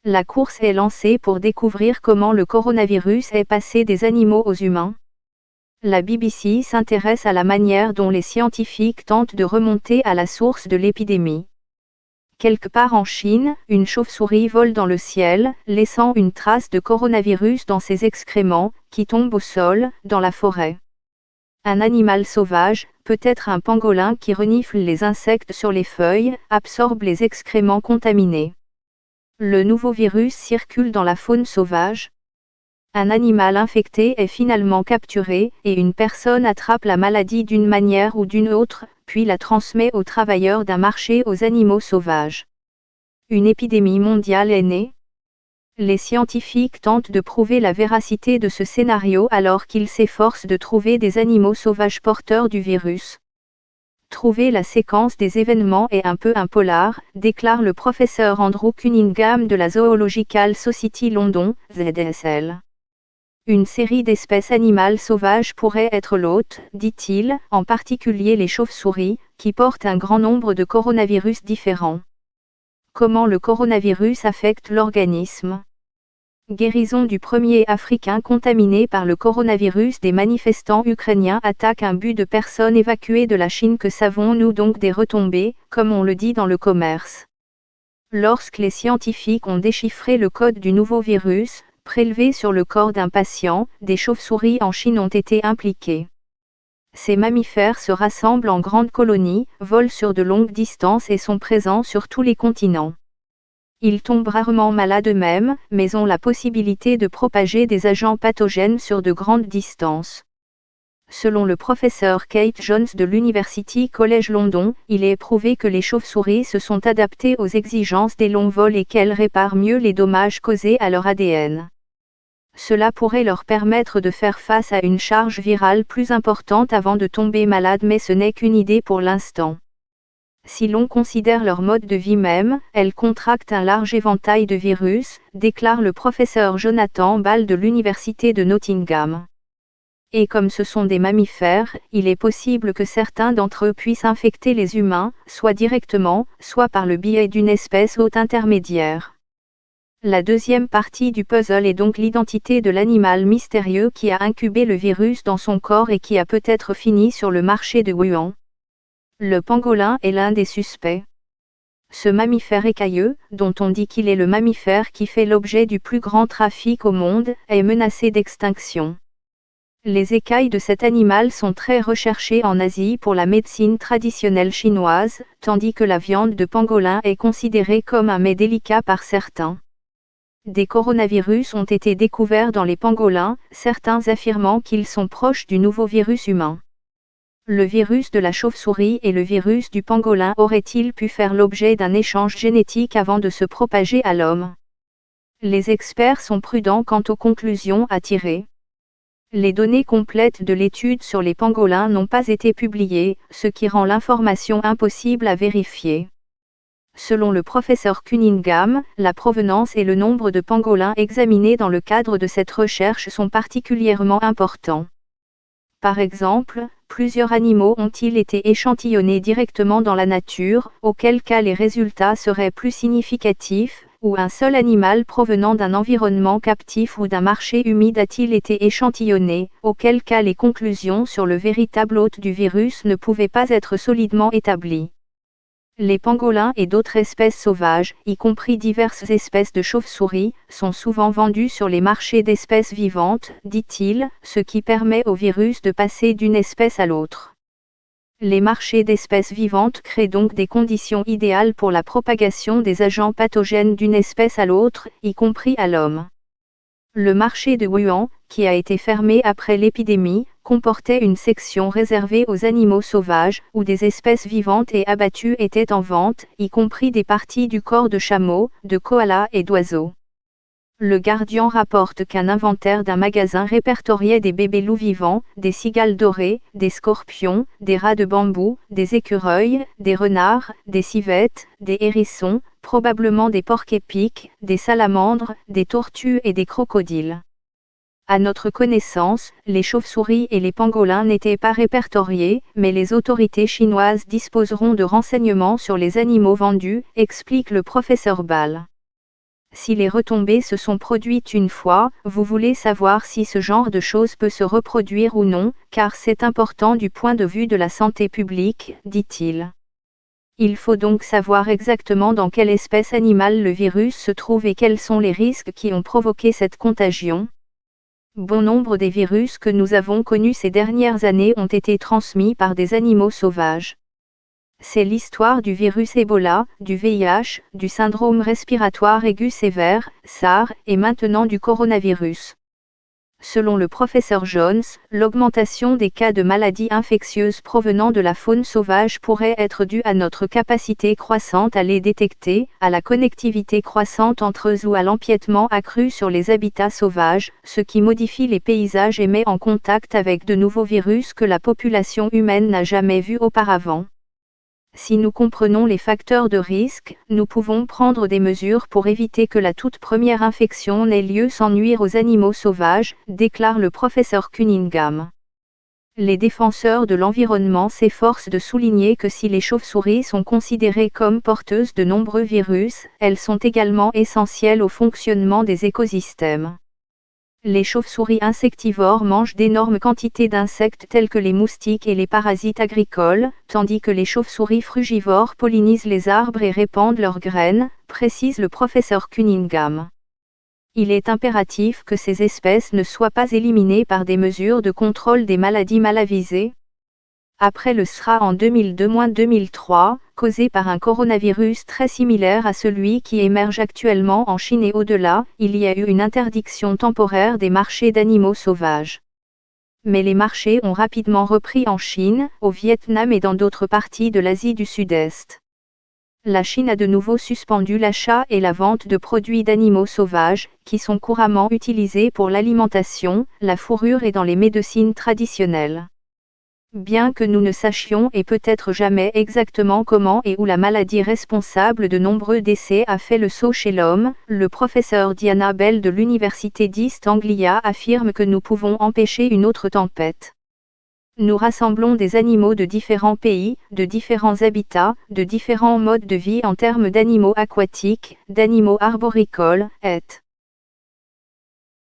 La course est lancée pour découvrir comment le coronavirus est passé des animaux aux humains. La BBC s'intéresse à la manière dont les scientifiques tentent de remonter à la source de l'épidémie. Quelque part en Chine, une chauve-souris vole dans le ciel, laissant une trace de coronavirus dans ses excréments, qui tombent au sol, dans la forêt. Un animal sauvage, peut-être un pangolin qui renifle les insectes sur les feuilles, absorbe les excréments contaminés. Le nouveau virus circule dans la faune sauvage. Un animal infecté est finalement capturé, et une personne attrape la maladie d'une manière ou d'une autre, puis la transmet aux travailleurs d'un marché aux animaux sauvages. Une épidémie mondiale est née. Les scientifiques tentent de prouver la véracité de ce scénario alors qu'ils s'efforcent de trouver des animaux sauvages porteurs du virus. Trouver la séquence des événements est un peu un polar, déclare le professeur Andrew Cunningham de la Zoological Society London, ZSL. Une série d'espèces animales sauvages pourrait être l'hôte, dit-il, en particulier les chauves-souris, qui portent un grand nombre de coronavirus différents. Comment le coronavirus affecte l'organisme ? Guérison du premier Africain contaminé par le coronavirus. Des manifestants ukrainiens attaquent un bus de personnes évacuées de la Chine. Que savons-nous donc des retombées, comme on le dit dans le commerce ? Lorsque les scientifiques ont déchiffré le code du nouveau virus, prélevé sur le corps d'un patient, des chauves-souris en Chine ont été impliqués. Ces mammifères se rassemblent en grandes colonies, volent sur de longues distances et sont présents sur tous les continents. Ils tombent rarement malades eux-mêmes, mais ont la possibilité de propager des agents pathogènes sur de grandes distances. Selon le professeur Kate Jones de l'University College London, il est prouvé que les chauves-souris se sont adaptées aux exigences des longs vols et qu'elles réparent mieux les dommages causés à leur ADN. Cela pourrait leur permettre de faire face à une charge virale plus importante avant de tomber malade, mais ce n'est qu'une idée pour l'instant. Si l'on considère leur mode de vie même, elles contractent un large éventail de virus, déclare le professeur Jonathan Ball de l'Université de Nottingham. Et comme ce sont des mammifères, il est possible que certains d'entre eux puissent infecter les humains, soit directement, soit par le biais d'une espèce hôte intermédiaire. La deuxième partie du puzzle est donc l'identité de l'animal mystérieux qui a incubé le virus dans son corps et qui a peut-être fini sur le marché de Wuhan. Le pangolin est l'un des suspects. Ce mammifère écailleux, dont on dit qu'il est le mammifère qui fait l'objet du plus grand trafic au monde, est menacé d'extinction. Les écailles de cet animal sont très recherchées en Asie pour la médecine traditionnelle chinoise, tandis que la viande de pangolin est considérée comme un mets délicat par certains. Des coronavirus ont été découverts dans les pangolins, certains affirmant qu'ils sont proches du nouveau virus humain. Le virus de la chauve-souris et le virus du pangolin auraient-ils pu faire l'objet d'un échange génétique avant de se propager à l'homme ? Les experts sont prudents quant aux conclusions à tirer. Les données complètes de l'étude sur les pangolins n'ont pas été publiées, ce qui rend l'information impossible à vérifier. Selon le professeur Cunningham, la provenance et le nombre de pangolins examinés dans le cadre de cette recherche sont particulièrement importants. Par exemple, plusieurs animaux ont-ils été échantillonnés directement dans la nature, auquel cas les résultats seraient plus significatifs, ou un seul animal provenant d'un environnement captif ou d'un marché humide a-t-il été échantillonné, auquel cas les conclusions sur le véritable hôte du virus ne pouvaient pas être solidement établies. Les pangolins et d'autres espèces sauvages, y compris diverses espèces de chauves-souris, sont souvent vendus sur les marchés d'espèces vivantes, dit-il, ce qui permet au virus de passer d'une espèce à l'autre. Les marchés d'espèces vivantes créent donc des conditions idéales pour la propagation des agents pathogènes d'une espèce à l'autre, y compris à l'homme. Le marché de Wuhan, qui a été fermé après l'épidémie, comportait une section réservée aux animaux sauvages, où des espèces vivantes et abattues étaient en vente, y compris des parties du corps de chameaux, de koalas et d'oiseaux. Le Guardian rapporte qu'un inventaire d'un magasin répertoriait des bébés loups vivants, des cigales dorées, des scorpions, des rats de bambou, des écureuils, des renards, des civettes, des hérissons, probablement des porcs-épics, des salamandres, des tortues et des crocodiles. À notre connaissance, les chauves-souris et les pangolins n'étaient pas répertoriés, mais les autorités chinoises disposeront de renseignements sur les animaux vendus, explique le professeur Ball. Si les retombées se sont produites une fois, vous voulez savoir si ce genre de choses peut se reproduire ou non, car c'est important du point de vue de la santé publique, dit-il. Il faut donc savoir exactement dans quelle espèce animale le virus se trouve et quels sont les risques qui ont provoqué cette contagion. Bon nombre des virus que nous avons connus ces dernières années ont été transmis par des animaux sauvages. C'est l'histoire du virus Ebola, du VIH, du syndrome respiratoire aigu sévère, SARS, et maintenant du coronavirus. Selon le professeur Jones, l'augmentation des cas de maladies infectieuses provenant de la faune sauvage pourrait être due à notre capacité croissante à les détecter, à la connectivité croissante entre eux ou à l'empiètement accru sur les habitats sauvages, ce qui modifie les paysages et met en contact avec de nouveaux virus que la population humaine n'a jamais vus auparavant. Si nous comprenons les facteurs de risque, nous pouvons prendre des mesures pour éviter que la toute première infection n'ait lieu sans nuire aux animaux sauvages, déclare le professeur Cunningham. Les défenseurs de l'environnement s'efforcent de souligner que si les chauves-souris sont considérées comme porteuses de nombreux virus, elles sont également essentielles au fonctionnement des écosystèmes. Les chauves-souris insectivores mangent d'énormes quantités d'insectes tels que les moustiques et les parasites agricoles, tandis que les chauves-souris frugivores pollinisent les arbres et répandent leurs graines, précise le professeur Cunningham. Il est impératif que ces espèces ne soient pas éliminées par des mesures de contrôle des maladies mal avisées. Après le SRA en 2002-2003, causé par un coronavirus très similaire à celui qui émerge actuellement en Chine et au-delà, il y a eu une interdiction temporaire des marchés d'animaux sauvages. Mais les marchés ont rapidement repris en Chine, au Vietnam et dans d'autres parties de l'Asie du Sud-Est. La Chine a de nouveau suspendu l'achat et la vente de produits d'animaux sauvages, qui sont couramment utilisés pour l'alimentation, la fourrure et dans les médecines traditionnelles. Bien que nous ne sachions et peut-être jamais exactement comment et où la maladie responsable de nombreux décès a fait le saut chez l'homme, le professeur Diana Bell de l'Université d'East Anglia affirme que nous pouvons empêcher une autre tempête. Nous rassemblons des animaux de différents pays, de différents habitats, de différents modes de vie en termes d'animaux aquatiques, d'animaux arboricoles, etc.